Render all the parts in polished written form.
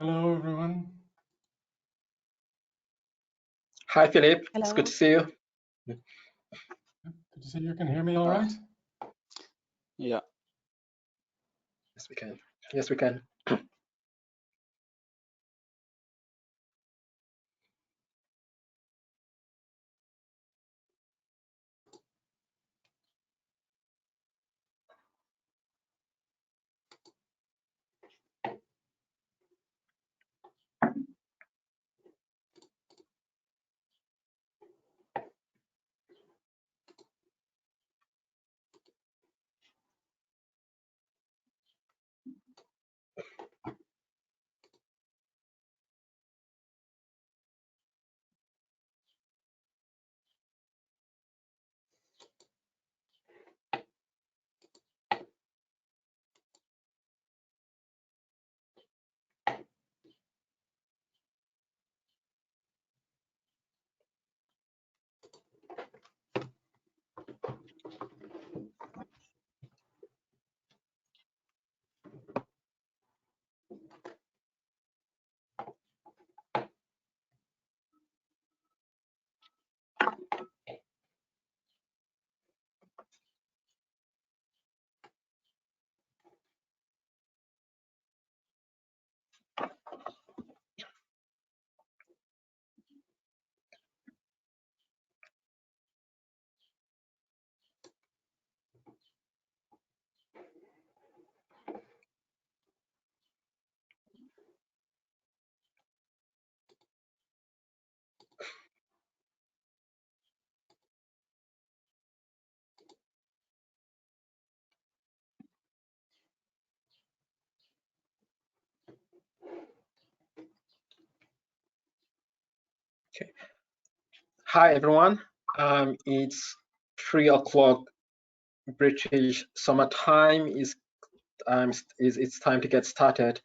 Hello, everyone. Hi, Philip. Hello. It's good to see you. Good to see you. Can hear me all right? Yeah. Yes, we can. Yes, we can. Okay. Hi, everyone. It's 3 o'clock British summer time. It's time to get started,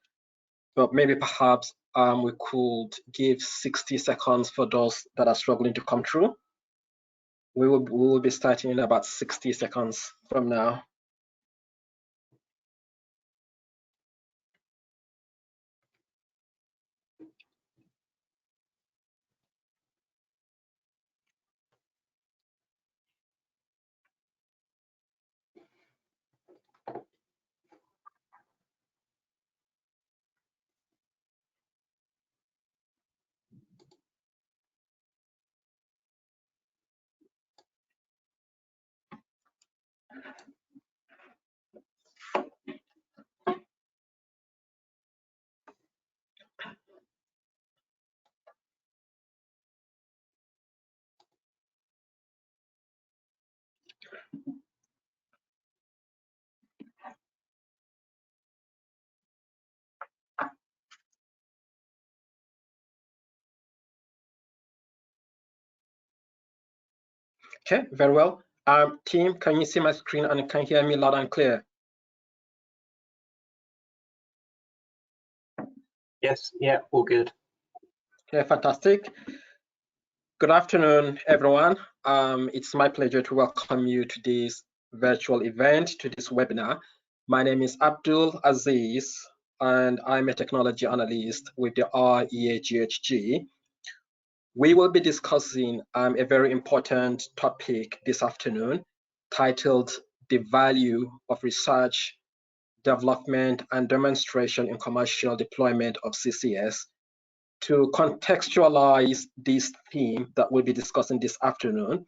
but maybe perhaps we could give 60 seconds for those that are struggling to come through. We will be starting in about 60 seconds from now. Okay, very well. Team, can you see my screen and can hear me loud and clear? Yes. Yeah. All good. Okay, fantastic. Good afternoon, everyone. It's my pleasure to welcome you to this virtual event, to this webinar. My name is Abdul'Aziz, and I'm a technology analyst with the IEAGHG. We will be discussing a very important topic this afternoon titled The Value of Research, Development and Demonstration in Commercial Deployment of CCS. To contextualize this theme that we'll be discussing this afternoon,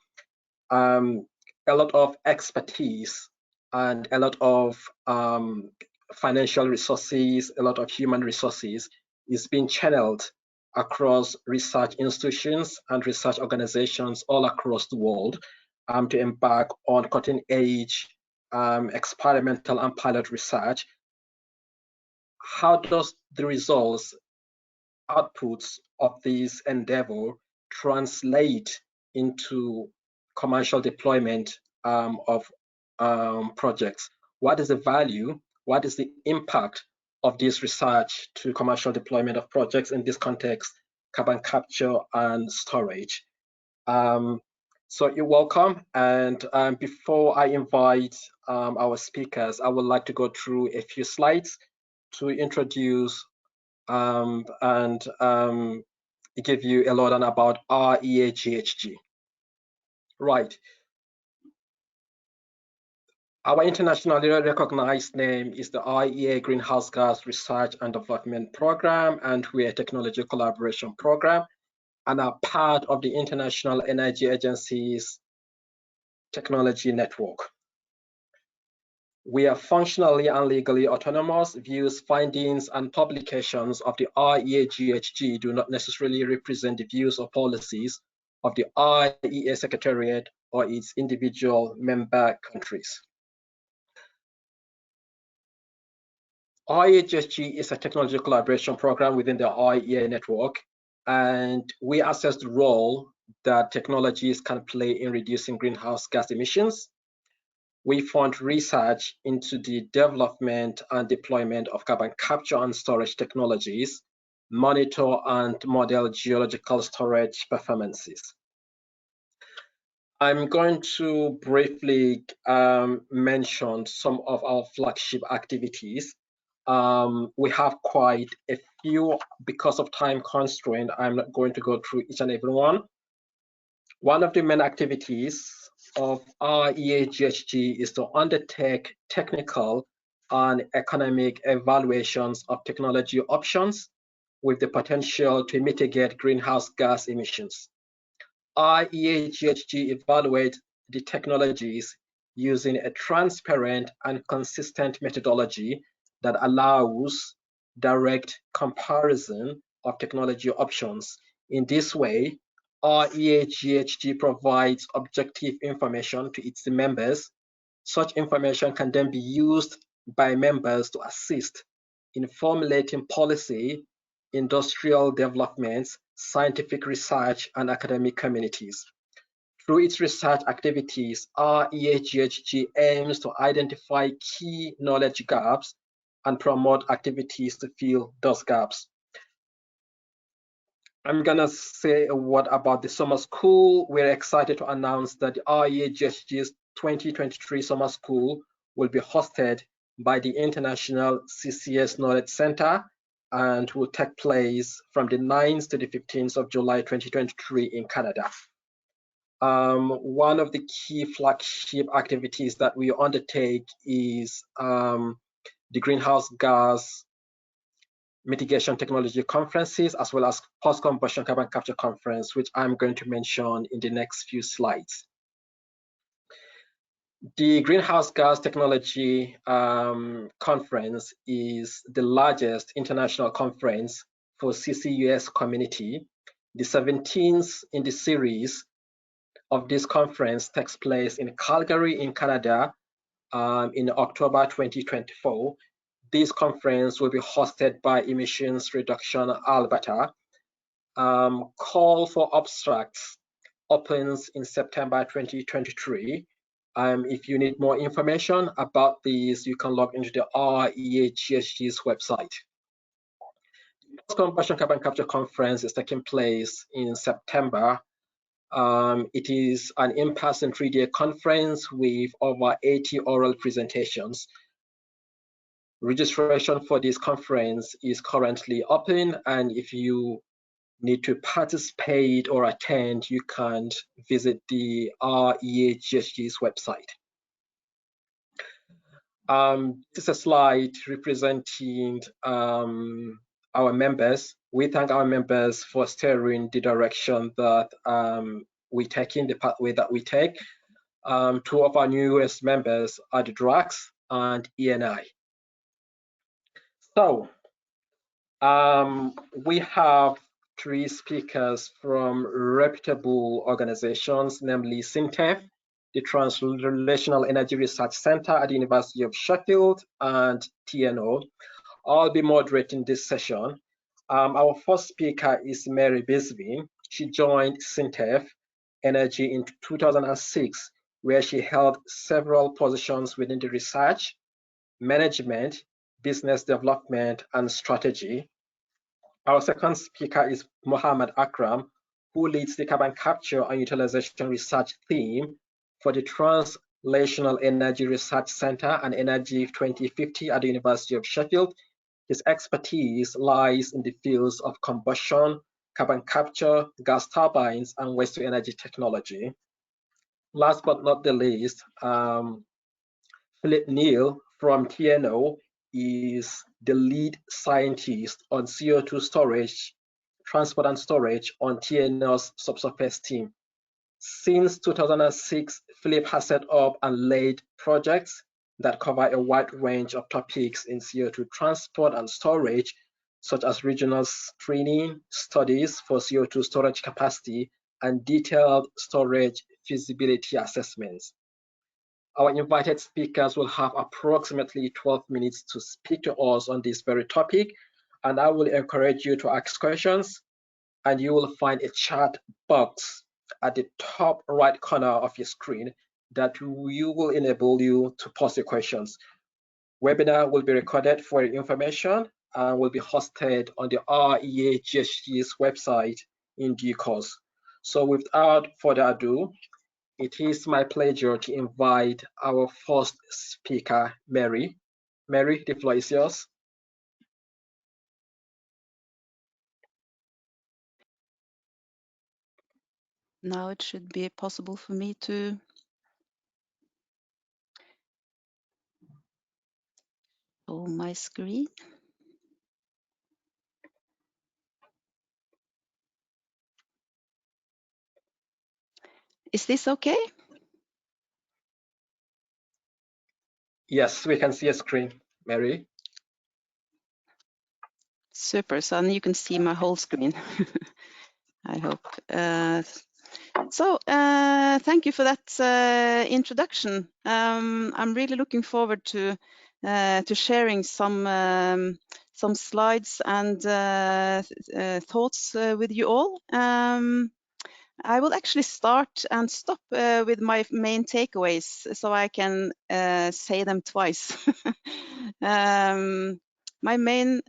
a lot of expertise and a lot of financial resources, a lot of human resources is being channeled across research institutions and research organizations all across the world to embark on cutting-edge experimental and pilot research. How does the results, outputs of this endeavor translate into commercial deployment of projects? What is the value? What is the impact of this research to commercial deployment of projects, in this context, carbon capture and storage? So you're welcome. And before I invite our speakers, I would like to go through a few slides to introduce and give you a lowdown about IEAGHG. Right. Our internationally recognized name is the IEA Greenhouse Gas Research and Development Program, and we're a technology collaboration program and are part of the International Energy Agency's technology network. We are functionally and legally autonomous. Views, findings, and publications of the IEAGHG do not necessarily represent the views or policies of the IEA Secretariat or its individual member countries. IEAGHG is a technology collaboration program within the IEA network, and we assess the role that technologies can play in reducing greenhouse gas emissions. We fund research into the development and deployment of carbon capture and storage technologies, monitor and model geological storage performances. I'm going to briefly mention some of our flagship activities. We have quite a few. Because of time constraint, I'm not going to go through each and every one. One of the main activities of IEAGHG is to undertake technical and economic evaluations of technology options with the potential to mitigate greenhouse gas emissions. IEAGHG evaluates the technologies using a transparent and consistent methodology that allows direct comparison of technology options. In this way, IEAGHG provides objective information to its members. Such information can then be used by members to assist in formulating policy, industrial developments, scientific research, and academic communities. Through its research activities, IEAGHG aims to identify key knowledge gaps and promote activities to fill those gaps. I'm gonna say a word about the summer school. We're excited to announce that the IEAGHG's 2023 summer school will be hosted by the International CCS Knowledge Center and will take place from the 9th to the 15th of July 2023 in Canada. One of the key flagship activities that we undertake is the greenhouse gas mitigation technology conferences, as well as post-combustion carbon capture conference, which I'm going to mention in the next few slides. The Greenhouse Gas Technology Conference is the largest international conference for CCUS community. The 17th in the series of this conference takes place in Calgary in Canada in October 2024. This conference will be hosted by Emissions Reduction Alberta. Call for abstracts opens in September 2023. If you need more information about these, you can log into the IEAGHG's website. The Post-Combustion Carbon Capture Conference is taking place in September. It is an in-person 3-day conference with over 80 oral presentations. Registration for this conference is currently open, and if you need to participate or attend, you can visit the IEAGHG's website. This is a slide representing our our members. We thank our members for steering the direction that we take in, the pathway that we take. Two of our newest members are the DRACs and ENI. So we have three speakers from reputable organizations, namely SINTEF, the Translational Energy Research Center at the University of Sheffield, and TNO. I'll be moderating this session. Our first speaker is Mary Bysveen. She joined SINTEF Energy in 2006, where she held several positions within the research, management, business development, and strategy. Our second speaker is Muhammad Akram, who leads the carbon capture and utilization research team for the Translational Energy Research Center and Energy 2050 at the University of Sheffield. His expertise lies in the fields of combustion, carbon capture, gas turbines, and waste-to-energy technology. Last but not the least, Filip Neele from TNO is the lead scientist on CO2 storage, transport and storage on TNO's subsurface team. Since 2006, Filip has set up and led projects that cover a wide range of topics in CO2 transport and storage, such as regional screening, studies for CO2 storage capacity, and detailed storage feasibility assessments. Our invited speakers will have approximately 12 minutes to speak to us on this very topic, and I will encourage you to ask questions, and you will find a chat box at the top right corner of your screen that will enable you to post your questions. Webinar will be recorded for your information and will be hosted on the IEAGHG's website in due course. So without further ado, it is my pleasure to invite our first speaker, Mary. Mary, the floor is yours. Now it should be possible for me to show my screen. Is this okay? Yes, we can see a screen, Mary. Super, so you can see my whole screen, I hope. Thank you for that introduction. I'm really looking forward to sharing some slides and thoughts with you all. I will actually start and stop with my main takeaways so I can say them twice. My main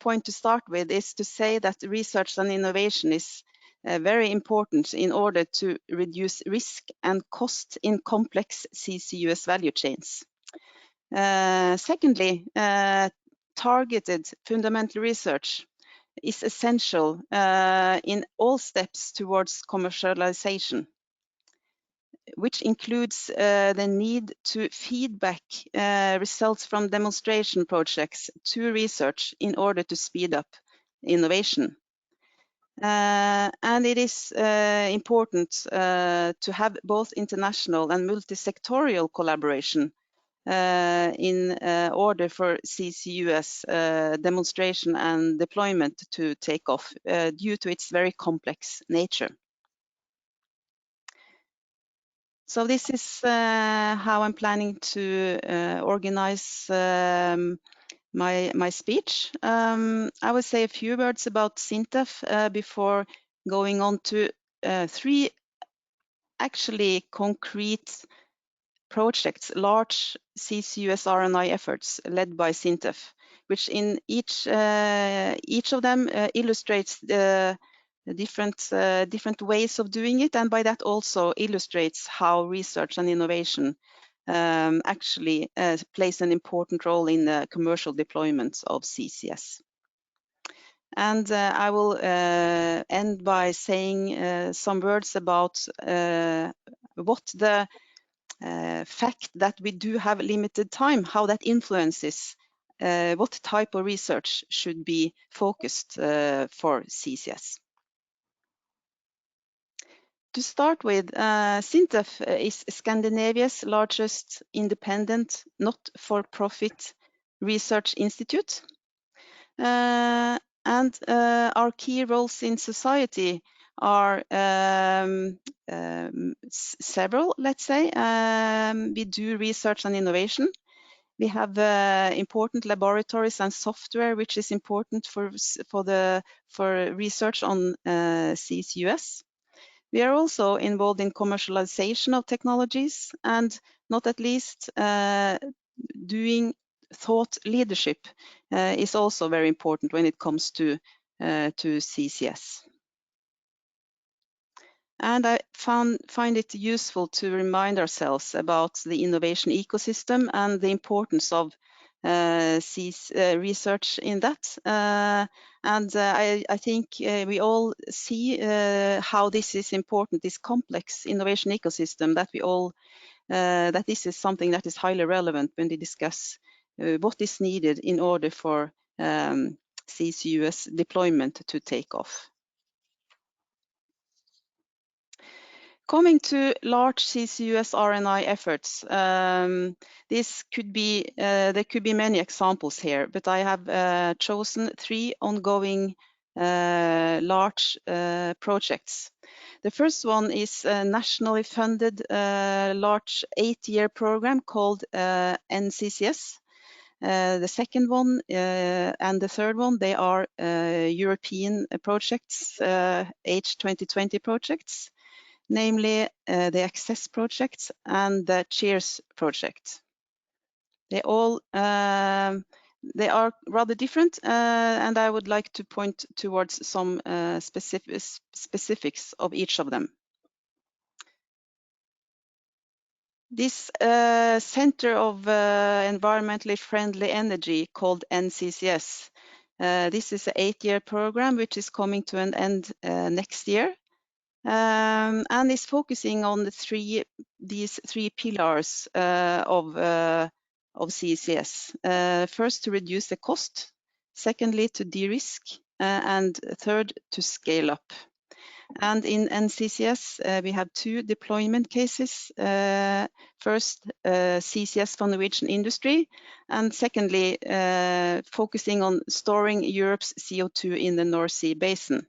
point to start with is to say that research and innovation is very important in order to reduce risk and cost in complex CCUS value chains. Secondly, targeted fundamental research is essential in all steps towards commercialization, which includes the need to feedback results from demonstration projects to research in order to speed up innovation. And it is important to have both international and multi-sectorial collaboration in order for CCUS demonstration and deployment to take off due to its very complex nature. So this is how I'm planning to organize my speech. I will say a few words about SINTEF before going on to three actually concrete projects, large CCUS R&I efforts led by SINTEF, which in each of them illustrates the different ways of doing it, and by that also illustrates how research and innovation actually plays an important role in the commercial deployment of CCS. And I will end by saying some words about what the fact that we do have limited time, how that influences what type of research should be focused for CCS. To start with, SINTEF is Scandinavia's largest independent, not-for-profit research institute. And our key roles in society are several, let's say. We do research and innovation. We have important laboratories and software, which is important for research on CCUS. We are also involved in commercialization of technologies, and not at least doing thought leadership is also very important when it comes to CCS. And I find it useful to remind ourselves about the innovation ecosystem and the importance of research in that. I think we all see how this is important, this complex innovation ecosystem, that we all that this is something that is highly relevant when we discuss what is needed in order for CCUS deployment to take off. Coming to large CCUS R&I efforts, this could be there could be many examples here, but I have chosen 3 ongoing large projects. The first one is a nationally funded large 8-year program called NCCS. The second one and the third one, they are European projects, H2020 projects, namely the Access project and the CHEERS project. They all they are rather different, and I would like to point towards some specifics of each of them. This Center of Environmentally Friendly Energy, called NCCS, this is an 8-year program which is coming to an end next year, and is focusing on these three pillars of CCS. First, to reduce the cost. Secondly, to de-risk. And third, to scale up. And in NCCS, we have 2 deployment cases. First, CCS for Norwegian industry, and secondly, focusing on storing Europe's CO2 in the North Sea basin.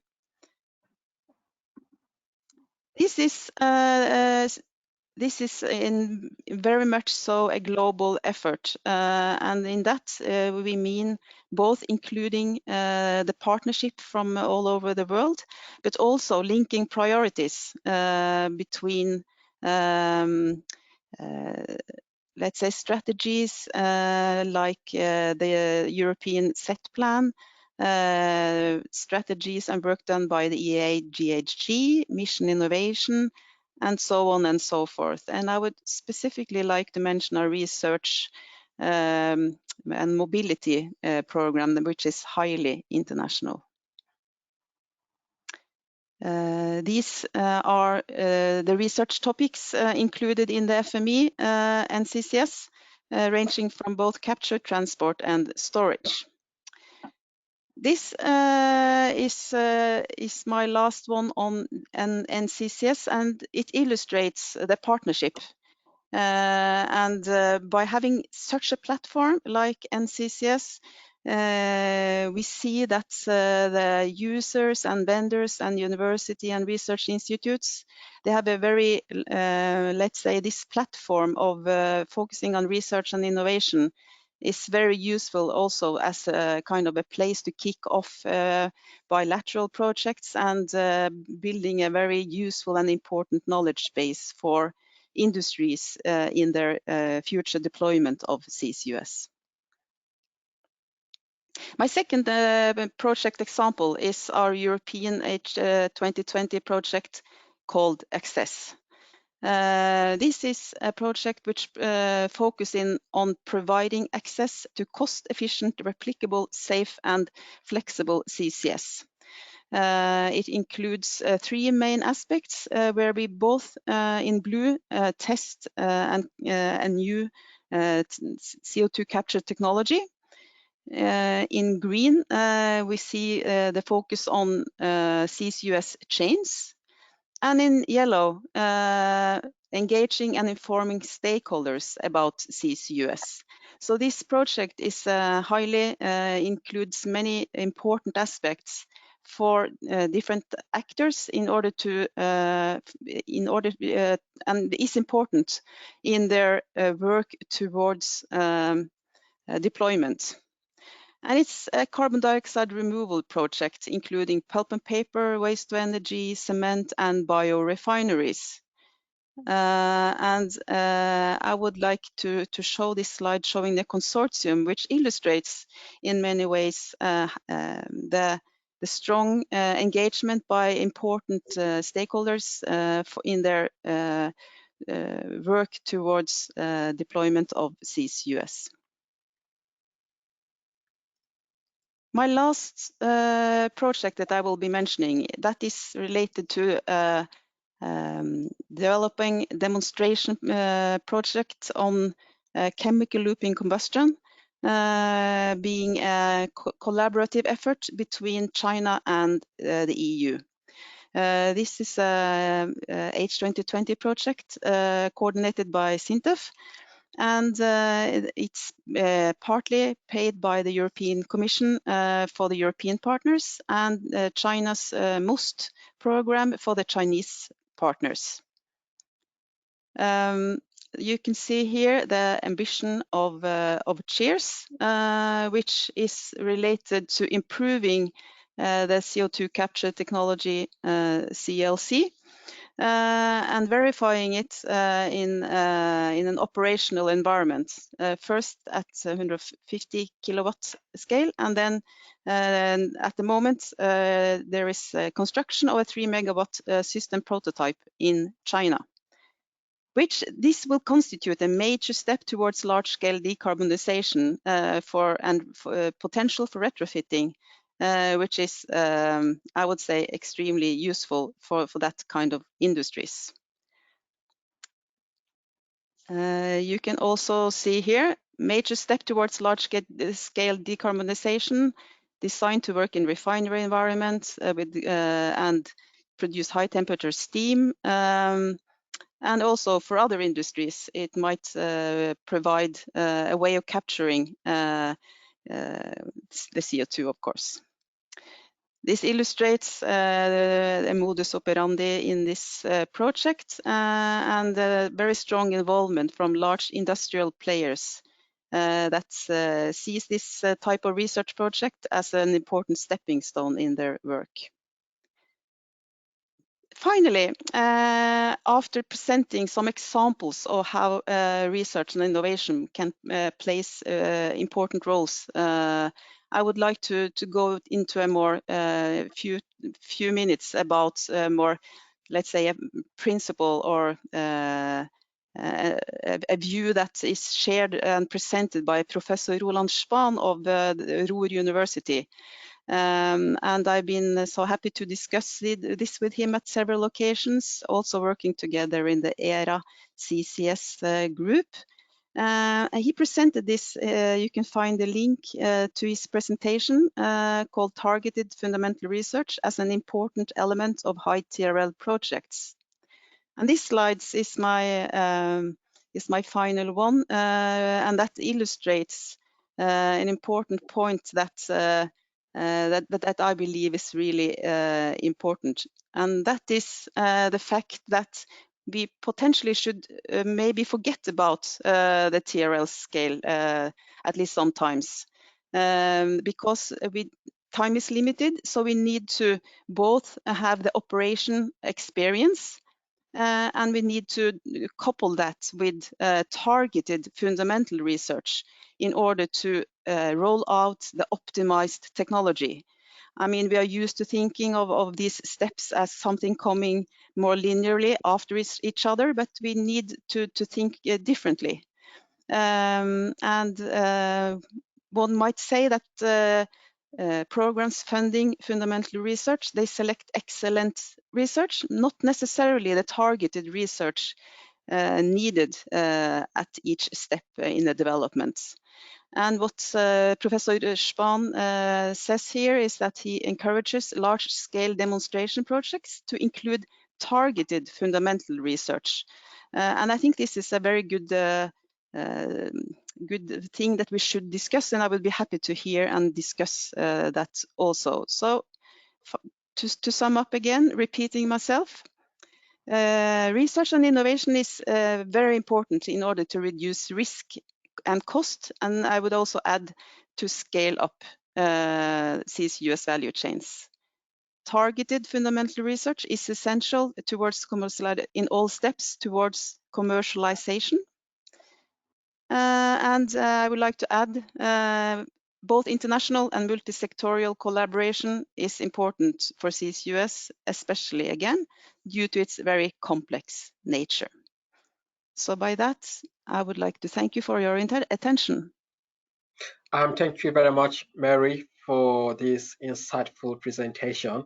This is in very much so a global effort, and in that we mean both including the partnership from all over the world, but also linking priorities between let's say strategies like the European set plan, strategies and work done by the IEAGHG, mission innovation, and so on and so forth. And I would specifically like to mention our research and mobility program, which is highly international. These are the research topics included in the FME and CCS, ranging from both capture, transport, and storage. This is my last one on NCCS, and it illustrates the partnership. By having such a platform like NCCS, we see that the users and vendors and university and research institutes, they have a very, let's say, this platform of focusing on research and innovation is very useful also as a kind of a place to kick off bilateral projects and building a very useful and important knowledge base for industries in their future deployment of CCUS. My second project example is our European H2020 project called Access. This is a project which focuses on providing access to cost-efficient, replicable, safe, and flexible CCS. It includes 3 main aspects where we both in blue test a new CO2 capture technology. In green, we see the focus on CCUS chains, and in yellow, engaging and informing stakeholders about CCUS. So this project is highly includes many important aspects for different actors in order to and is important in their work towards deployment. And it's a carbon dioxide removal project, including pulp and paper, waste to energy, cement, and biorefineries. I would like to show this slide showing the consortium, which illustrates in many ways the strong engagement by important stakeholders in their work towards deployment of CCUS. My last project that I will be mentioning, that is related to developing demonstration project on chemical looping combustion, being a collaborative effort between China and the EU. This is a H2020 project coordinated by SINTEF, and it's partly paid by the European Commission for the European partners, and China's MOST program for the Chinese partners. You can see here the ambition of CHEERS, which is related to improving the CO2 capture technology, CLC, and verifying it in an operational environment, first at 150 kilowatt scale, and then at the moment there is construction of a 3 megawatt system prototype in China, which this will constitute a major step towards large-scale decarbonization for potential for retrofitting, which is, I would say, extremely useful for that kind of industries. You can also see here, major step towards large-scale decarbonization, designed to work in refinery environments and produce high-temperature steam. And also for other industries, it might provide a way of capturing the CO2, of course. This illustrates a modus operandi in this project and very strong involvement from large industrial players that sees this type of research project as an important stepping stone in their work. Finally, after presenting some examples of how research and innovation can place important roles, I would like to go into a more few minutes about more, let's say, a principle or a view that is shared and presented by Professor Roland Spahn of the Ruhr University. And I've been so happy to discuss this with him at several occasions, also working together in the IEAGHG CCS group. He presented this, you can find the link to his presentation called Targeted Fundamental Research as an important element of high TRL projects. And this slide is my final one, and that illustrates an important point that that I believe is really important, and that is the fact that we potentially should maybe forget about the TRL scale, at least sometimes, because time is limited, so we need to both have the operation experience and we need to couple that with targeted fundamental research in order to roll out the optimized technology. I mean, we are used to thinking of these steps as something coming more linearly after each other, but we need to think differently. One might say that programs funding fundamental research, they select excellent research, not necessarily the targeted research needed at each step in the development. And what Professor Spahn says here is that he encourages large-scale demonstration projects to include targeted fundamental research. And I think this is a very good good thing that we should discuss, and I will be happy to hear and discuss that also. So to sum up again, repeating myself, research and innovation is very important in order to reduce risk and cost, and I would also add to scale up CCUS value chains. Targeted fundamental research is essential towards in all steps towards commercialization. And I would like to add both international and multi-sectorial collaboration is important for CCUS, especially again, due to its very complex nature. So by that, I would like to thank you for your attention. Thank you very much, Mary, for this insightful presentation.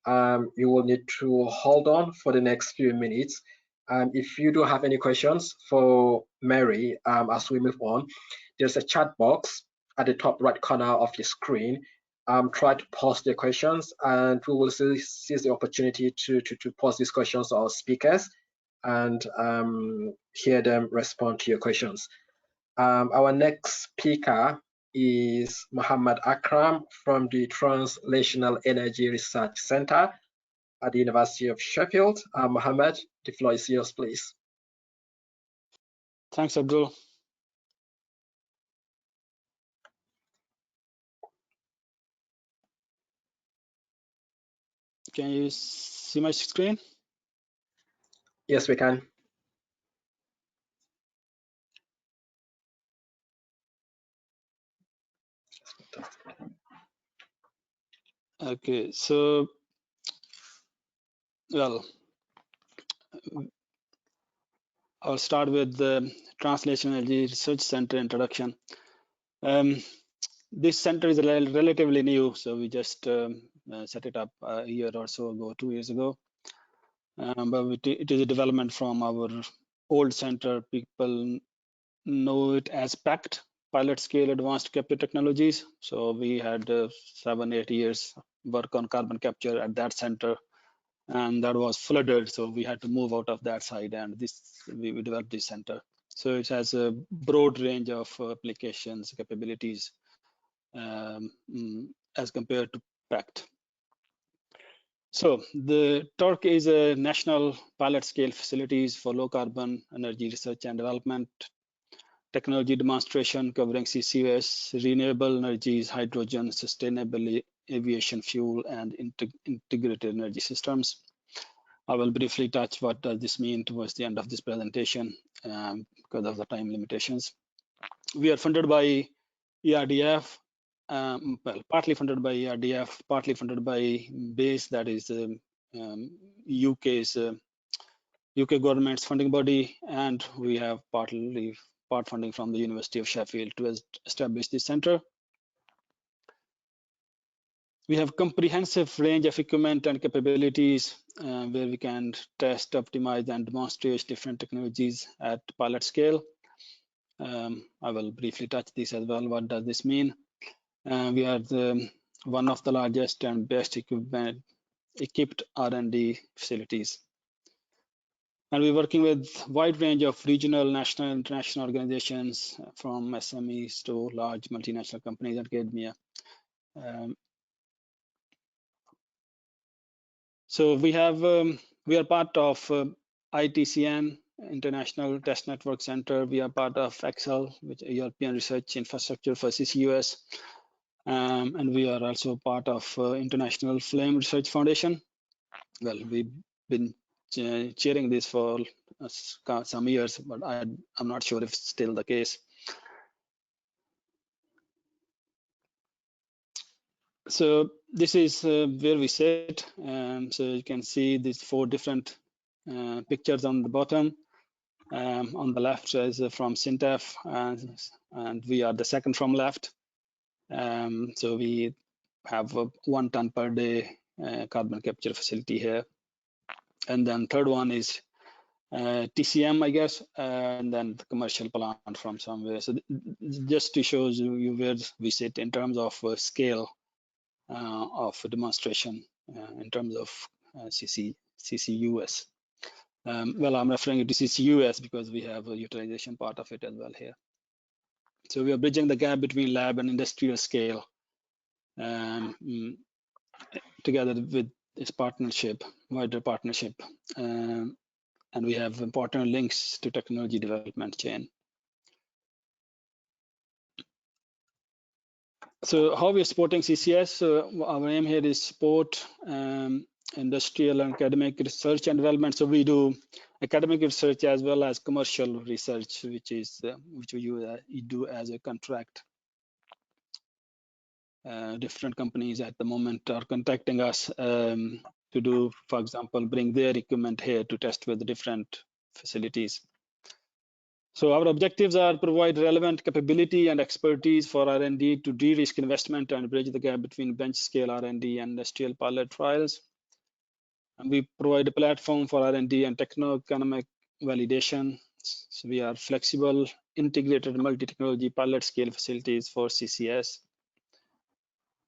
You will need to hold on for the next few minutes. If you do have any questions for Mary as we move on, there's a chat box at the top right corner of your screen. Try to post your questions, and we will seize the opportunity to post these questions to our speakers and hear them respond to your questions. Our next speaker is Muhammad Akram from the Translational Energy Research Center at the University of Sheffield. Muhammad, the floor is yours, please. Thanks, Abdul. Can you see my screen? Yes, we can. Okay, so, well, I'll start with the Translational Energy Research Center introduction. This center is relatively new, so we just set it up a year or so ago, 2 years ago. But it is a development from our old center. People know it as PACT, Pilot Scale Advanced Capture Technologies. So we had 7-8 years work on carbon capture at that center, and that was flooded. So we had to move out of that side, and we developed this center. So it has a broad range of applications, capabilities as compared to PACT. So the TORC is a national pilot scale facilities for low carbon energy research and development, technology demonstration covering CCS, renewable energies, hydrogen, sustainable aviation fuel, and integrated energy systems. I will briefly touch what does this mean towards the end of this presentation because of the time limitations. We are funded by ERDF, well, partly funded by ERDF, partly funded by BASE, that is UK's UK government's funding body, and we have part funding from the University of Sheffield to establish this center. We have comprehensive range of equipment and capabilities where we can test, optimize, and demonstrate different technologies at pilot scale. I will briefly touch this as well. What does this mean? We are one of the largest and best equipped R&D facilities. And we're working with a wide range of regional, national, international organizations from SMEs to large multinational companies and academia. So we are part of ITCN, International Test Network Center. We are part of EXCEL, which is European Research Infrastructure for CCUS. And we are also part of International Flame Research Foundation. Well, we've been chairing this for some years, but I'm not sure if it's still the case. So this is where we sit. So you can see these 4 different pictures on the bottom. On the left is from SINTEF, and we are the second from left. So we have a 1 ton per day carbon capture facility here. And then third one is TCM, I guess, and then the commercial plant from somewhere. So just to show you where we sit in terms of scale of demonstration in terms of CCUS. Well, I'm referring to CCUS because we have a utilization part of it as well here. So we are bridging the gap between lab and industrial scale together with this partnership, wider partnership. And we have important links to technology development chain. So how we're supporting CCS? Our aim here is support industrial and academic research and development. So we do academic research as well as commercial research, which we do as a contract. Different companies at the moment are contacting us to do, for example, bring their equipment here to test with different facilities. So our objectives are provide relevant capability and expertise for R&D to de-risk investment and bridge the gap between bench scale R&D and industrial pilot trials. And we provide a platform for R&D and techno-economic validation. So we are flexible, integrated multi-technology pilot scale facilities for CCS.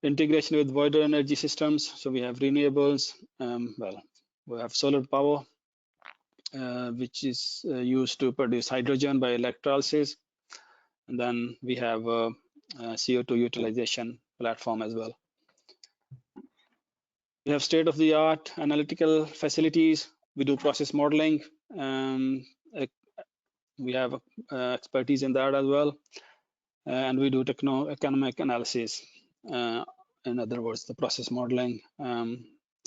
Integration with wider energy systems. So we have renewables. Well, we have solar power, which is used to produce hydrogen by electrolysis. And then we have a CO2 utilization platform as well. We have state-of-the-art analytical facilities. We do process modeling. We have expertise in that as well. And we do techno-economic analysis. In other words, the process modeling.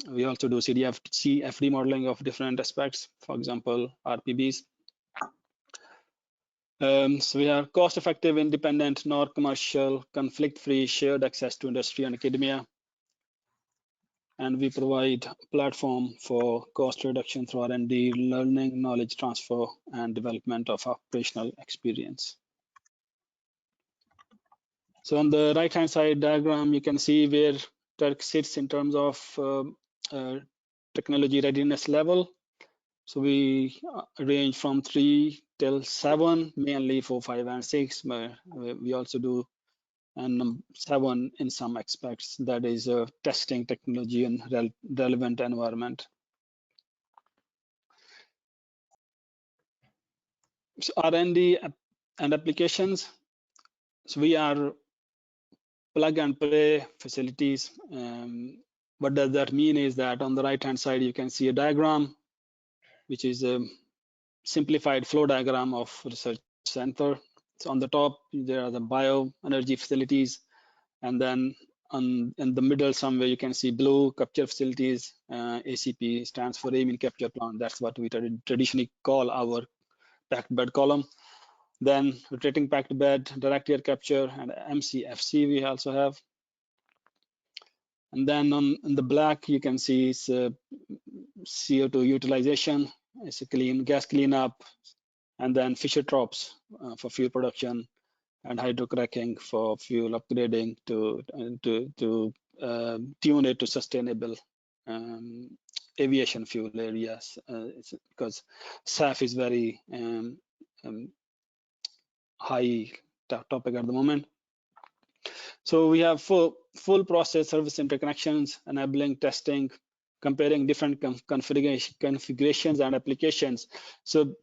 We also do CFD modeling of different aspects, for example, RPBs. So we are cost-effective, independent, non-commercial, conflict-free, shared access to industry and academia. And we provide a platform for cost reduction through R&D, learning, knowledge transfer, and development of operational experience. So on the right-hand side diagram, you can see where Turk sits in terms of technology readiness level. So we range from 3 till 7, mainly for 5 and 6, but we also do 7 in some aspects, that is testing technology in relevant environment. So R&D and applications. So we are plug and play facilities. What does that mean is that on the right hand side you can see a diagram, which is a simplified flow diagram of research center. So on the top there are the bioenergy facilities, and then in the middle somewhere you can see blue capture facilities. ACP stands for amine capture plant. That's what we traditionally call our packed bed column. Then rotating packed bed, direct air capture, and MCFC we also have. And then in the black you can see it's CO2 utilization, it's a gas cleanup, and then Fischer-Tropsch for fuel production, and hydrocracking for fuel upgrading to tune it to sustainable aviation fuel areas, because SAF is very high topic at the moment. So we have full process service interconnections, enabling testing, comparing different configurations and applications. So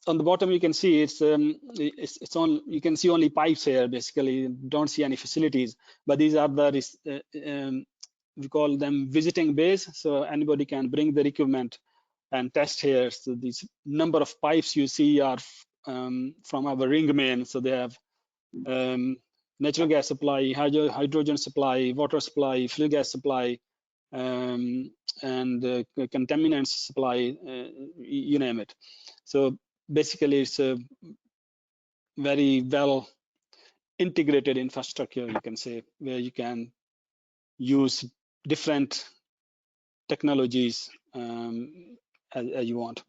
on the bottom you can see it's on. You can see only pipes here. Basically, you don't see any facilities. But these are the we call them visiting bays. So anybody can bring their equipment and test here. So these number of pipes you see are from our ring main. So they have natural gas supply, hydrogen supply, water supply, flue gas supply, and contaminants supply, you name it. So basically it's a very well integrated infrastructure, you can say, where you can use different technologies as you want.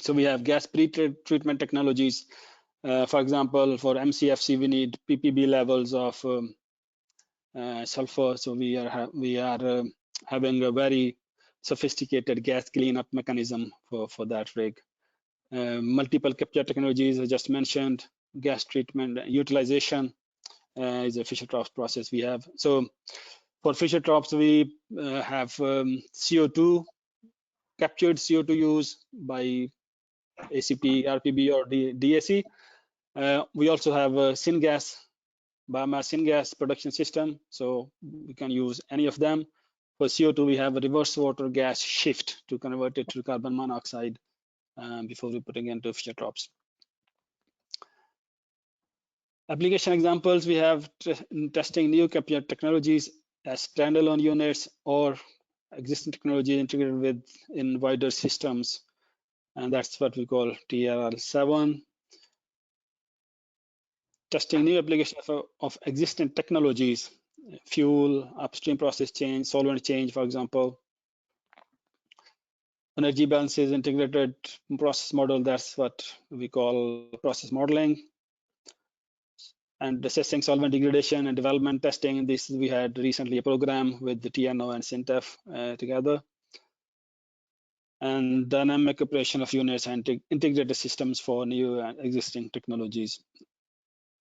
So we have gas pre-treatment technologies. For example, for MCFC, we need ppb levels of sulfur. So we are having a very sophisticated gas cleanup mechanism for that rig. multiple capture technologies I just mentioned, gas treatment, utilization is a Fischer-Tropsch process we have. So for Fischer-Tropsch, we have CO2, captured CO2 use by ACP, RPB, or DAC. We also have a syngas, biomass syngas production system, so we can use any of them. For CO2, we have a reverse water gas shift to convert it to carbon monoxide before we putting into Fischer-Tropsch. Application examples, we have testing new capture technologies as standalone units or existing technology integrated with in wider systems, and that's what we call TRL7. Testing new applications of existing technologies, fuel, upstream process change, solvent change, for example. Energy balances integrated process model, that's what we call process modeling. And assessing solvent degradation and development testing. This we had recently a program with the TNO and SINTEF together. And dynamic operation of units and integrated systems for new and existing technologies.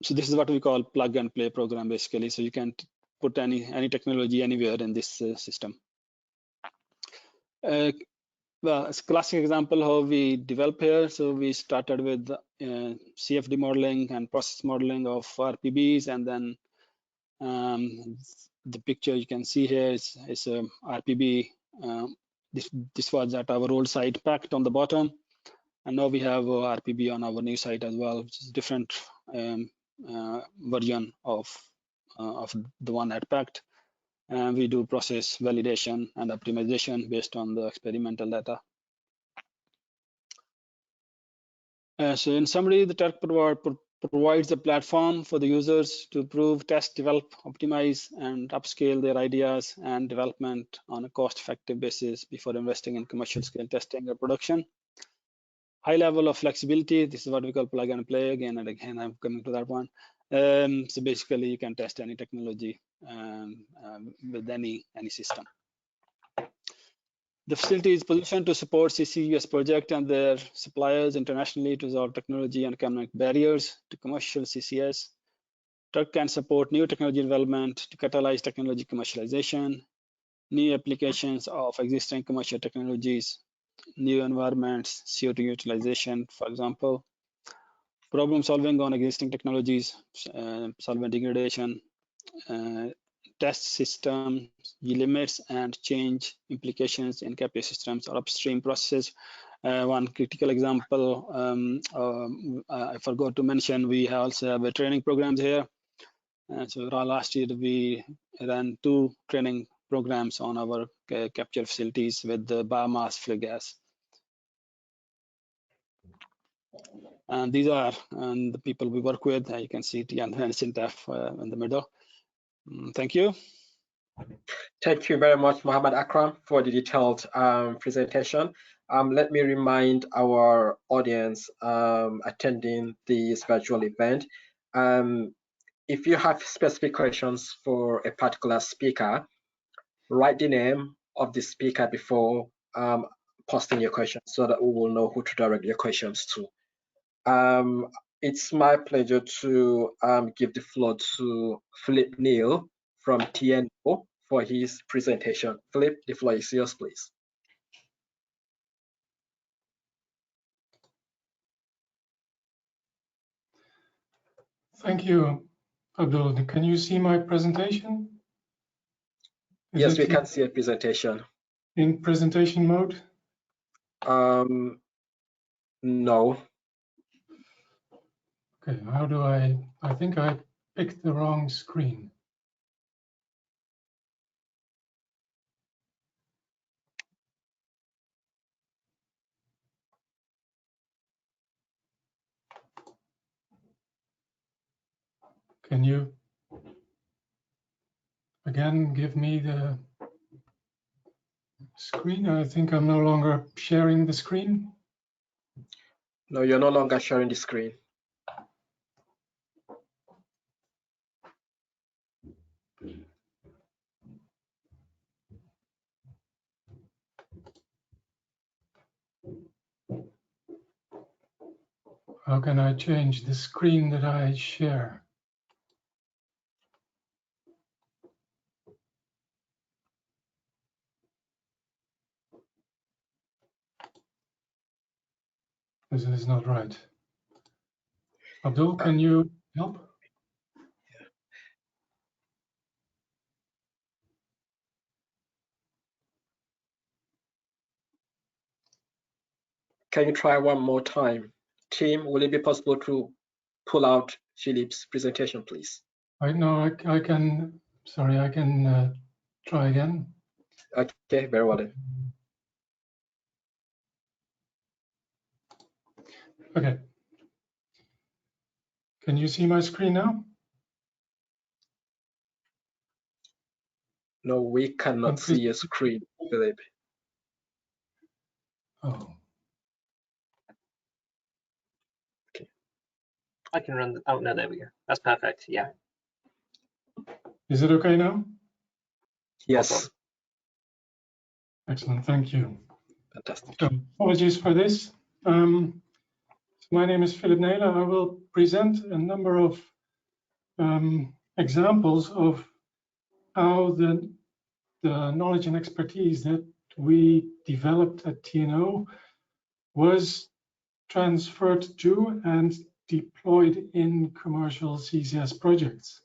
So this is what we call plug and play program basically. So you can put any technology anywhere in this system. Well, it's a classic example how we develop here. So we started with CFD modeling and process modeling of RPBs, and then the picture you can see here is a RPB. This was at our old site packed on the bottom, and now we have a RPB on our new site as well, which is a different version of the one at packed. And we do process validation and optimization based on the experimental data. So in summary, the TERC provides a platform for the users to prove, test, develop, optimize, and upscale their ideas and development on a cost-effective basis before investing in commercial scale testing or production. High level of flexibility, this is what we call plug and play. Again and again, I'm coming to that one. So basically, you can test any technology with any system. The facility is positioned to support CCUS project and their suppliers internationally to resolve technology and economic barriers to commercial CCS. TERC can support new technology development to catalyze technology commercialization, new applications of existing commercial technologies, new environments, CO2 utilization, for example, problem solving on existing technologies, solvent degradation, test systems, limits and change implications in capture systems or upstream processes. One critical example I forgot to mention, we also have a training programs here. So last year we ran 2 training programs on our capture facilities with the biomass flue gas. And these are the people we work with. You can see TNO and SINTEF in the middle. Thank you. Thank you very much, Muhammad Akram, for the detailed presentation. Let me remind our audience attending this virtual event, if you have specific questions for a particular speaker, write the name of the speaker before posting your questions so that we will know who to direct your questions to. It's my pleasure to give the floor to Filip Neele from TNO for his presentation. Filip, the floor is yours, please. Thank you, Abdul. Can you see my presentation? Yes, we can see a presentation. In presentation mode? No. Okay, how do I think I picked the wrong screen. Can you again give me the screen? I think I'm no longer sharing the screen. No, you're no longer sharing the screen. How can I change the screen that I share? This is not right. Abdul, can you help? Can you try one more time? Team, will it be possible to pull out Filip's presentation, please? I know I can, sorry, I can try again. Okay, very well then. Okay. Can you see my screen now? No, we cannot see your screen, Filip. Oh. I can run. Oh no, there we go. That's perfect. Yeah. Is it okay now? Yes. Excellent, thank you. Fantastic. So, apologies for this. My name is Filip Neele. I will present a number of examples of how the knowledge and expertise that we developed at TNO was transferred to and deployed in commercial CCS projects.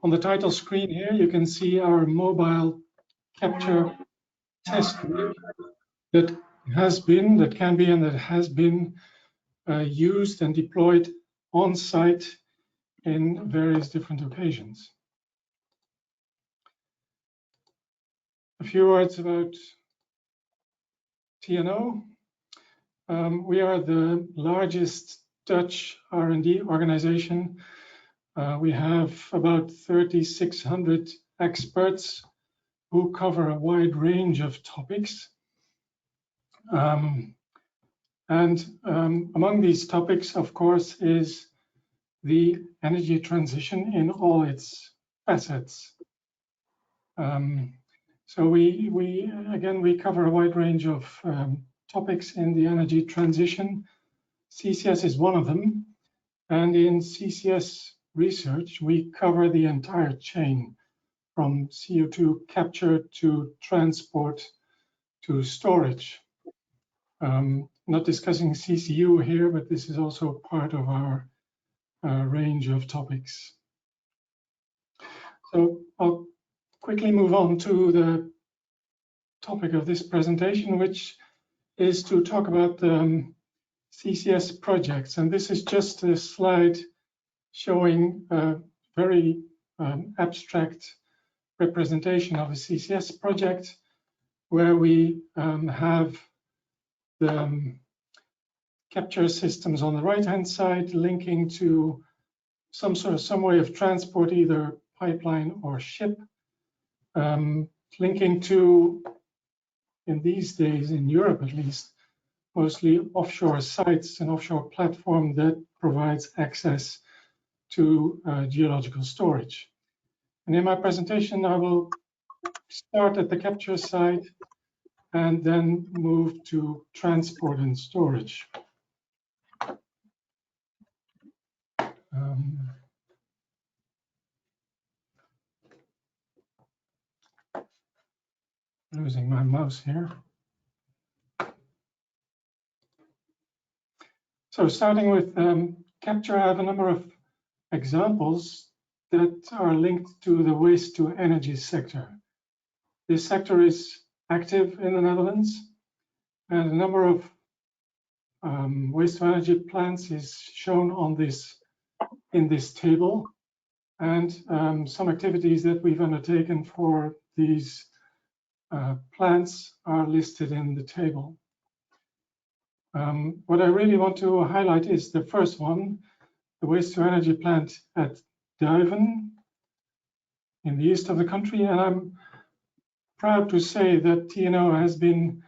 On the title screen here, you can see our mobile capture test rig that can be, and that has been used and deployed on site in various different occasions. A few words about TNO. We are the largest Dutch R&D organization. We have about 3,600 experts who cover a wide range of topics. Among these topics, of course, is the energy transition in all its facets. So we cover a wide range of topics in the energy transition. CCS is one of them. And in CCS research, we cover the entire chain from CO2 capture to transport to storage. Not discussing CCU here, but this is also part of our range of topics. So I'll quickly move on to the topic of this presentation, which is to talk about CCS projects. And this is just a slide showing a very abstract representation of a CCS project where we have the capture systems on the right-hand side linking to some way of transport, either pipeline or ship, linking to, in these days, in Europe at least, mostly offshore sites, an offshore platform that provides access to geological storage. And in my presentation, I will start at the capture side and then move to transport and storage. Losing my mouse here. So starting with capture, I have a number of examples that are linked to the waste to energy sector. This sector is active in the Netherlands, and a number of waste to energy plants is shown on in this table, and some activities that we've undertaken for these plants are listed in the table. What I really want to highlight is the first one, the waste to energy plant at Duiven in the east of the country, and I'm proud to say that TNO has been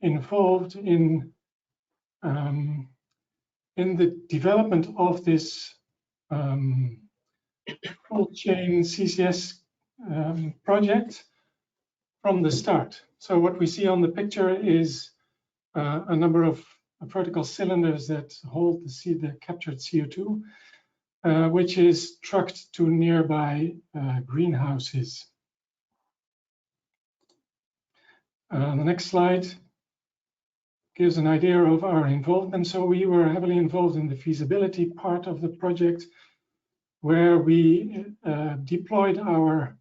involved in the development of this full chain CCS project from the start. So what we see on the picture is a number of vertical cylinders that hold the captured CO2, which is trucked to nearby greenhouses. The next slide gives an idea of our involvement. So we were heavily involved in the feasibility part of the project, where we deployed our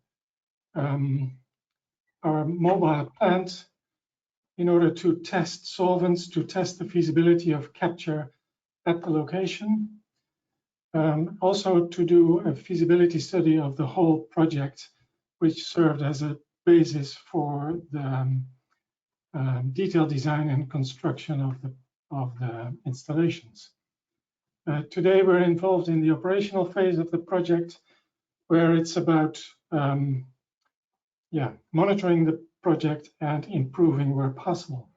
mobile plant in order to test solvents, to test the feasibility of capture at the location. Also to do a feasibility study of the whole project, which served as a basis for the detailed design and construction of the installations. Today we're involved in the operational phase of the project, where it's about monitoring the project and improving where possible.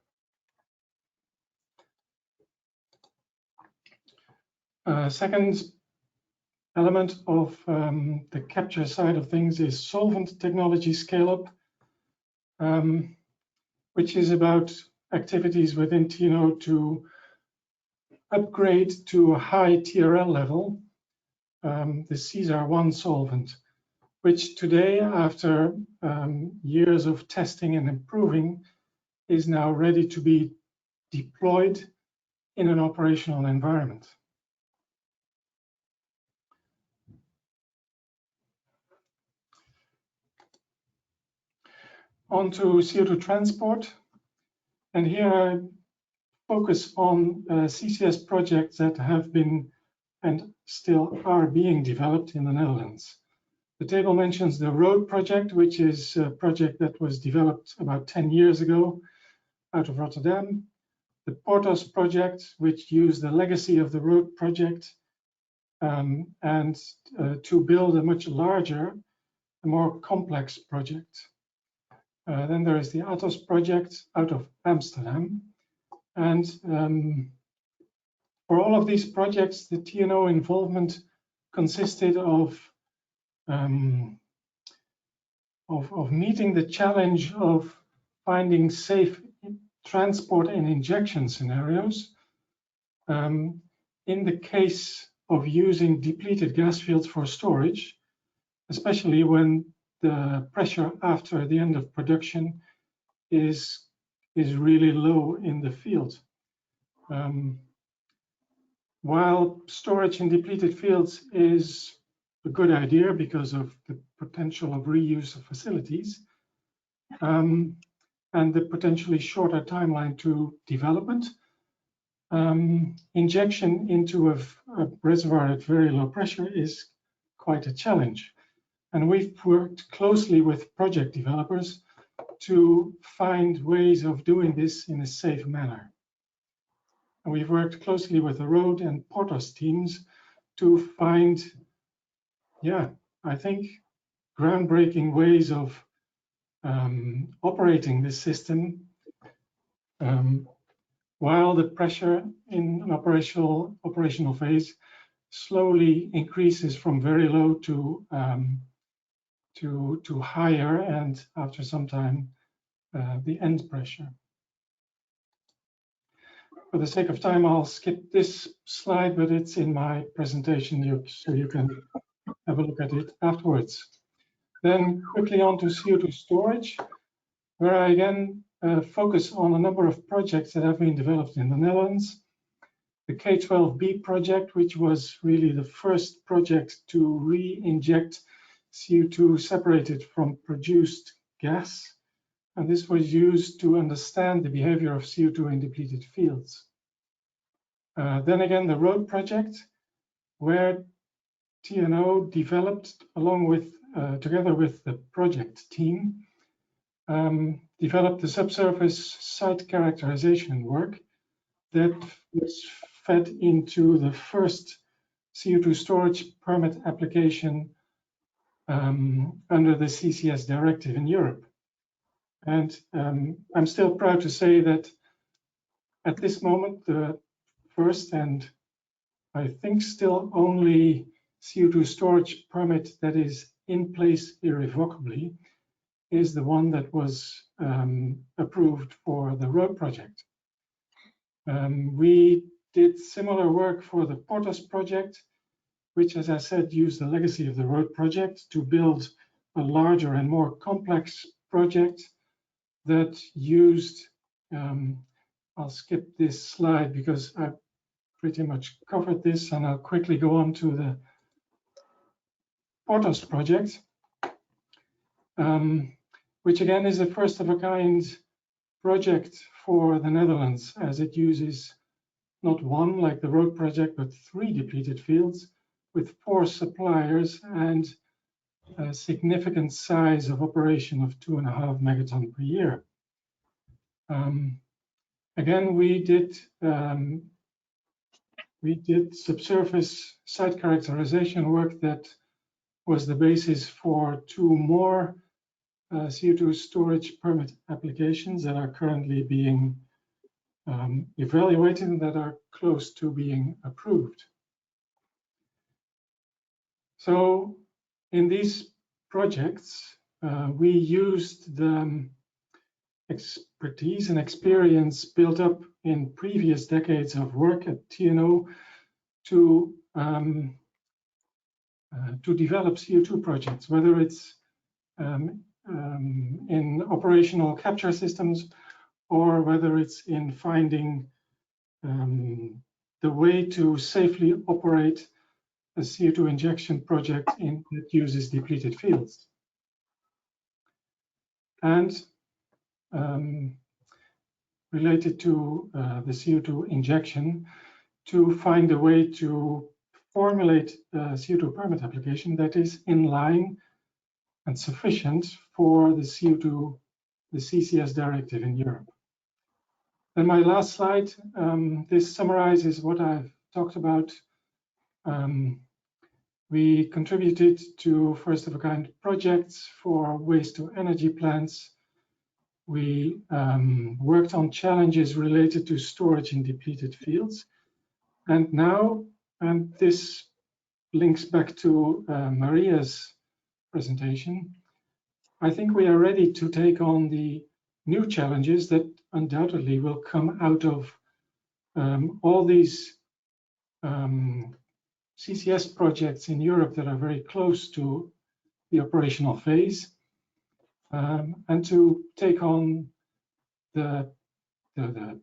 Second element of the capture side of things is solvent technology scale-up, which is about activities within TNO to upgrade to a high TRL level, the CSAR1 solvent, which today, after years of testing and improving, is now ready to be deployed in an operational environment. On to CO2 transport, and here I focus on CCS projects that have been and still are being developed in the Netherlands. The table mentions the road project, which is a project that was developed about 10 years ago out of Rotterdam. The Portos project, which used the legacy of the road project and to build a much larger, a more complex project. Then there is the Atos project out of Amsterdam. And for all of these projects, the TNO involvement consisted of meeting the challenge of finding safe transport and injection scenarios in the case of using depleted gas fields for storage, especially when the pressure after the end of production is really low in the field. While storage in depleted fields is a good idea because of the potential of reuse of facilities and the potentially shorter timeline to development, injection into a reservoir at very low pressure is quite a challenge. And we've worked closely with project developers to find ways of doing this in a safe manner. And we've worked closely with the road and Portos teams to find, I think, groundbreaking ways of operating this system while the pressure in an operational phase slowly increases from very low to higher, and after some time, the end pressure. For the sake of time, I'll skip this slide, but it's in my presentation, so you can have a look at it afterwards. Then quickly on to CO2 storage, where I again focus on a number of projects that have been developed in the Netherlands. The K12B project, which was really the first project to re-inject CO2 separated from produced gas. And this was used to understand the behavior of CO2 in depleted fields. Then again, the road project, where TNO developed along with, together with the project team, developed the subsurface site characterization work that was fed into the first CO2 storage permit application under the CCS directive in Europe. And I'm still proud to say that at this moment, the first and I think still only CO2 storage permit that is in place irrevocably is the one that was approved for the road project. We did similar work for the Portos project, which, as I said, used the legacy of the road project to build a larger and more complex project that used, I'll skip this slide because I've pretty much covered this, and I'll quickly go on to the Portos project, which again is a first of a kind project for the Netherlands, as it uses not one like the road project, but 3 depleted fields with 4 suppliers and a significant size of operation of 2.5 megaton per year. Again, we did subsurface site characterization work that was the basis for 2 more CO2 storage permit applications that are currently being evaluated and that are close to being approved. So in these projects, we used the expertise and experience built up in previous decades of work at TNO to develop CO2 projects, whether it's in operational capture systems or whether it's in finding the way to safely operate a CO2 injection project that uses depleted fields. And related to the CO2 injection, to find a way to formulate a CO2 permit application that is in line and sufficient for the CO2, the CCS directive in Europe. Then my last slide, this summarizes what I've talked about. We contributed to first of a kind projects for waste to energy plants. We worked on challenges related to storage in depleted fields. And now, and this links back to Maria's presentation, I think we are ready to take on the new challenges that undoubtedly will come out of all these CCS projects in Europe that are very close to the operational phase, and to take on the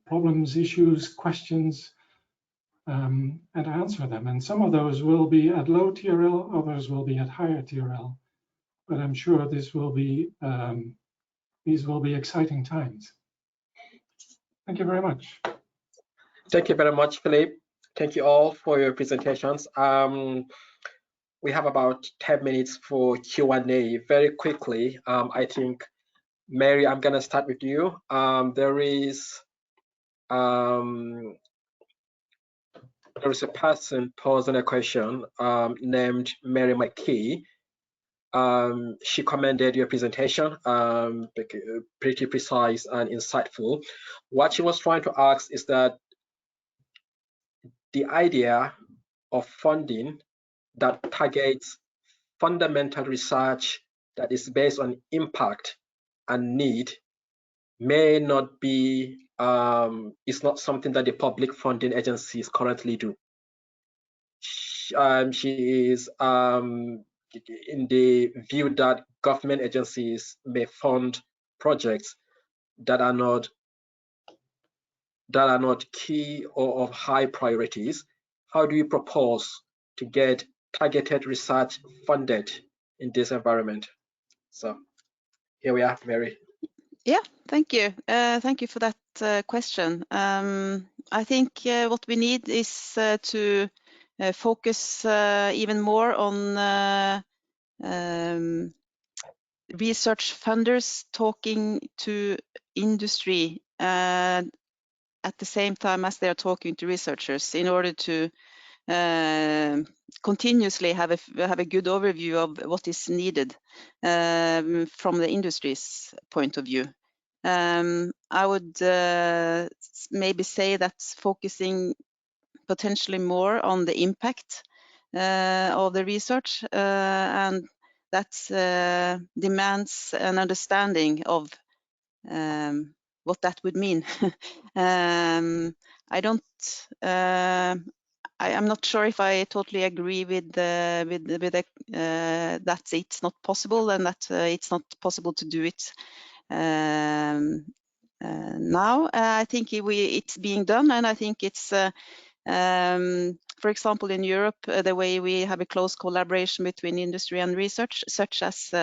problems, issues, questions, and answer them. And some of those will be at low TRL, others will be at higher TRL. But I'm sure these will be exciting times. Thank you very much. Thank you very much, Filip. Thank you all for your presentations. We have about 10 minutes for Q&A. Very quickly, I think, Mary, I'm going to start with you. There is a person posing a question named Mary McKee. She commended your presentation, pretty precise and insightful. What she was trying to ask is that the idea of funding that targets fundamental research that is based on impact and need may not be, is not something that the public funding agencies currently do. She is in the view that government agencies may fund projects that are not key or of high priorities. How do you propose to get targeted research funded in this environment? So here we are, Mary. Yeah, thank you. Thank you for that question. I think what we need is to focus even more on research funders talking to industry at the same time as they are talking to researchers, in order to continuously have a good overview of what is needed from the industry's point of view. I would maybe say that's focusing potentially more on the impact of the research, and that demands an understanding of what that would mean. I'm not sure if I totally agree with that it's not possible and that it's not possible to do it now. I think it's being done, and I think it's, for example, in Europe, the way we have a close collaboration between industry and research, such as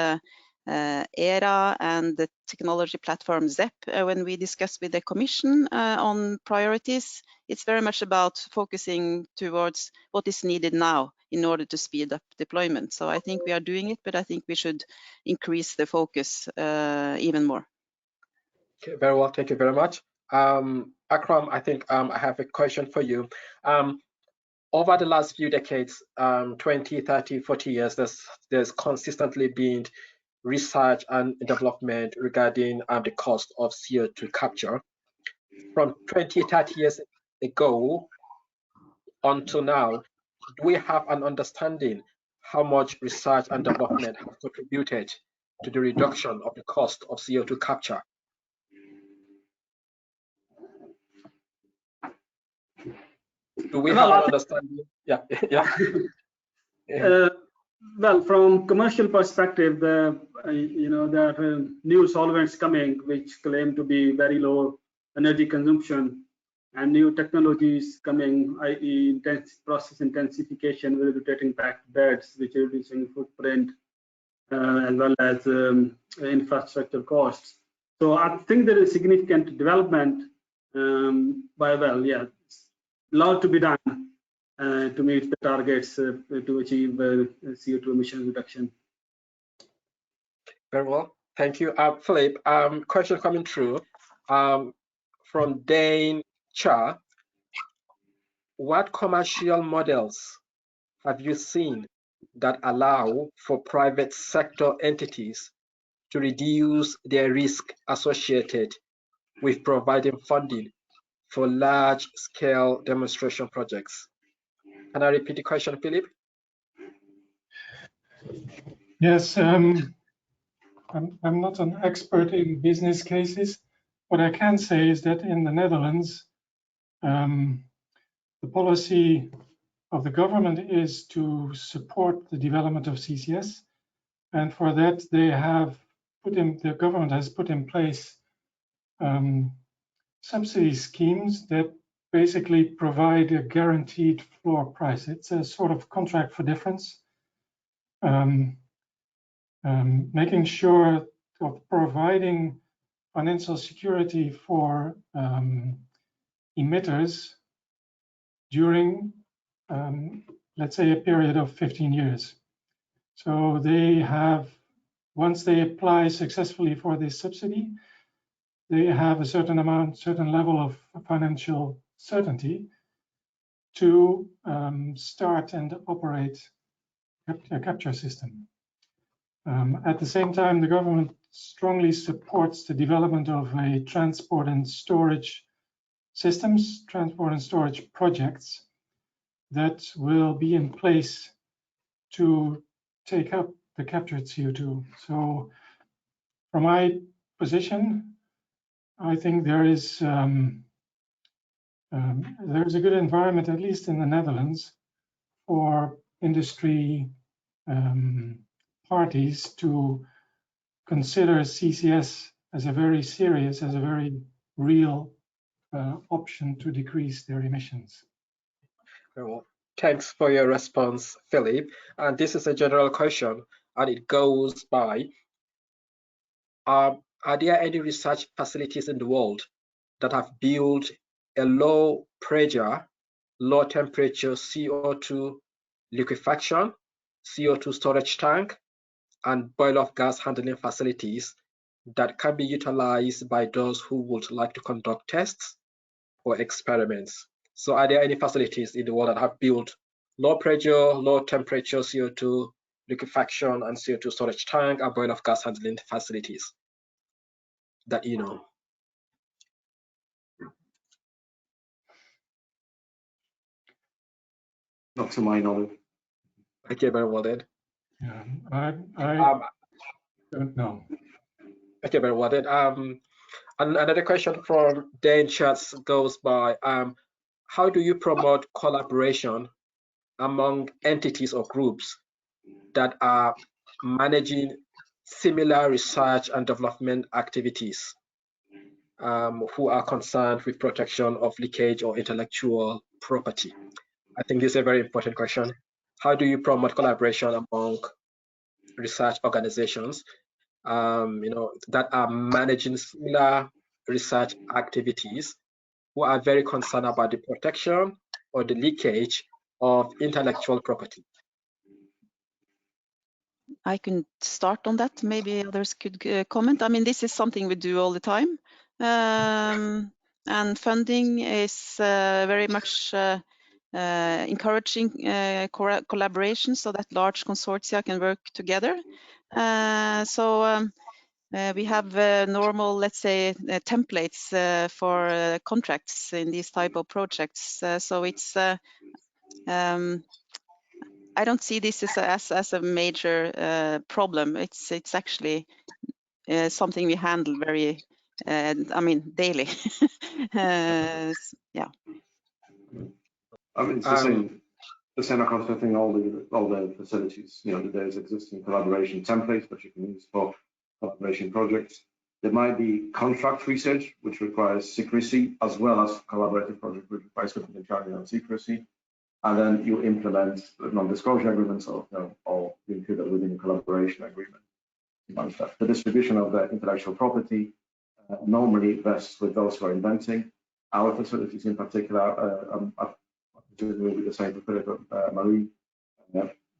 ERA and the technology platform ZEP, when we discuss with the Commission on priorities, it's very much about focusing towards what is needed now in order to speed up deployment. So I think we are doing it, but I think we should increase the focus even more. Okay, very well, thank you very much. Akram, I think I have a question for you. Over the last few decades, 20, 30, 40 years, there's consistently been research and development regarding the cost of CO2 capture. From 20, 30 years ago until now, do we have an understanding how much research and development have contributed to the reduction of the cost of CO2 capture? Do we have an understanding? Yeah, yeah. Well, from commercial perspective, there are new solvents coming which claim to be very low energy consumption, and new technologies coming, i.e. process intensification with rotating packed beds, which are reducing footprint as well as infrastructure costs. So I think there is significant development a lot to be done to meet the targets to achieve CO2 emission reduction. Very well, thank you. Philip, question coming through from Dane Cha. What commercial models have you seen that allow for private sector entities to reduce their risk associated with providing funding for large-scale demonstration projects? Can I repeat the question, Philip? Yes, I'm not an expert in business cases. What I can say is that in the Netherlands, the policy of the government is to support the development of CCS, and for that the government has put in place subsidy schemes that basically provide a guaranteed floor price. It's a sort of contract for difference, making sure of providing financial security for emitters during, let's say, a period of 15 years. So they have, once they apply successfully for this subsidy, they have a certain level of financial certainty to start and operate a capture system. At the same time, the government strongly supports the development of a transport and storage systems, transport and storage projects that will be in place to take up the captured CO2. So from my position, I think there is a good environment, at least in the Netherlands, for industry parties to consider CCS as a very serious, as a very real option to decrease their emissions. Well, thanks for your response, Philip. And this is a general question, and it goes by, are there any research facilities in the world that have built a low pressure, low temperature CO2 liquefaction, CO2 storage tank, and boil-off gas handling facilities that can be utilized by those who would like to conduct tests or experiments? So are there any facilities in the world that have built low pressure, low temperature CO2 liquefaction and CO2 storage tank and boil-off gas handling facilities that you know? Not to my knowledge. Okay, very well then. Yeah, I don't know. Okay, very well then. Another question from Dan Schatz goes by, how do you promote collaboration among entities or groups that are managing similar research and development activities, who are concerned with protection of leakage or intellectual property? I think this is a very important question. How do you promote collaboration among research organizations, that are managing similar research activities, who are very concerned about the protection or the leakage of intellectual property? I can start on that. Maybe others could comment. I mean, this is something we do all the time. And funding is very much encouraging collaboration so that large consortia can work together. We have normal, let's say, templates for contracts in these type of projects. So it's I don't see this as a major problem. It's actually something we handle very, daily. Yeah. I mean, it's the same across, I think, all the facilities. There's existing collaboration templates that you can use for collaboration projects. There might be contract research, which requires secrecy, as well as collaborative project, which requires confidentiality and secrecy. And then you implement non-disclosure agreements, or you include that within a collaboration agreement. The distribution of the intellectual property normally rests with those who are inventing. Our facilities, in particular, will be the same for Filip Marie.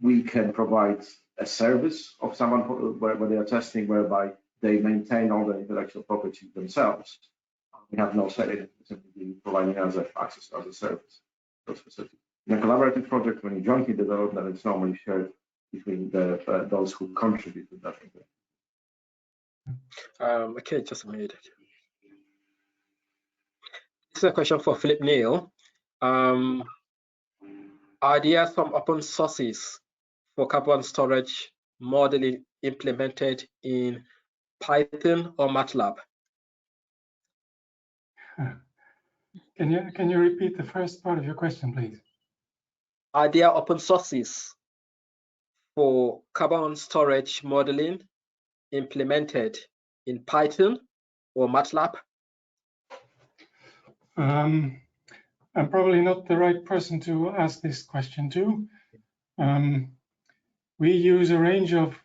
We can provide a service of someone where they are testing, whereby they maintain all the intellectual property themselves. We have no say in it, simply providing us access as a service. Those facilities. In a collaborative project, when you jointly develop, then it's normally shared between those who contribute to that. Okay, just a minute. This is a question for Filip Neele. Are there some open sources for carbon storage modeling implemented in Python or MATLAB? Can you repeat the first part of your question, please? Are there open sources for carbon storage modeling implemented in Python or MATLAB? I'm probably not the right person to ask this question to. We use a range of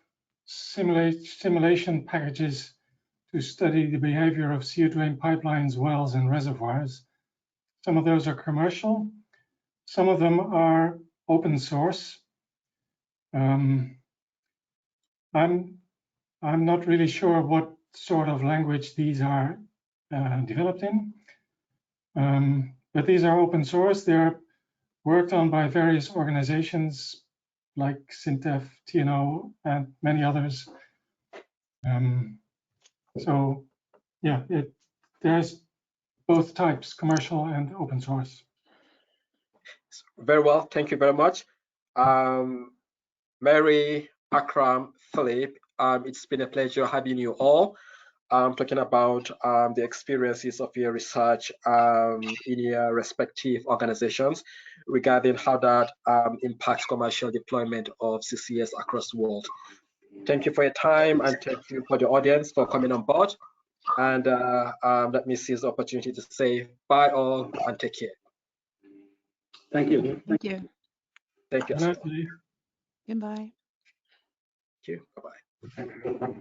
simulation packages to study the behavior of CO2 in pipelines, wells, and reservoirs. Some of those are commercial. Some of them are open source. I'm not really sure what sort of language these are developed in, but these are open source. They're worked on by various organizations like SINTEF, TNO, and many others. So yeah, there's both types, commercial and open source. Very well, thank you very much. Mary, Akram, Filip, it's been a pleasure having you all talking about the experiences of your research in your respective organizations regarding how that impacts commercial deployment of CCS across the world. Thank you for your time, and thank you for the audience for coming on board. And let me seize the opportunity to say bye all and take care. Thank you. Thank you. Thank you. Goodbye. Goodbye. Thank you. Bye-bye.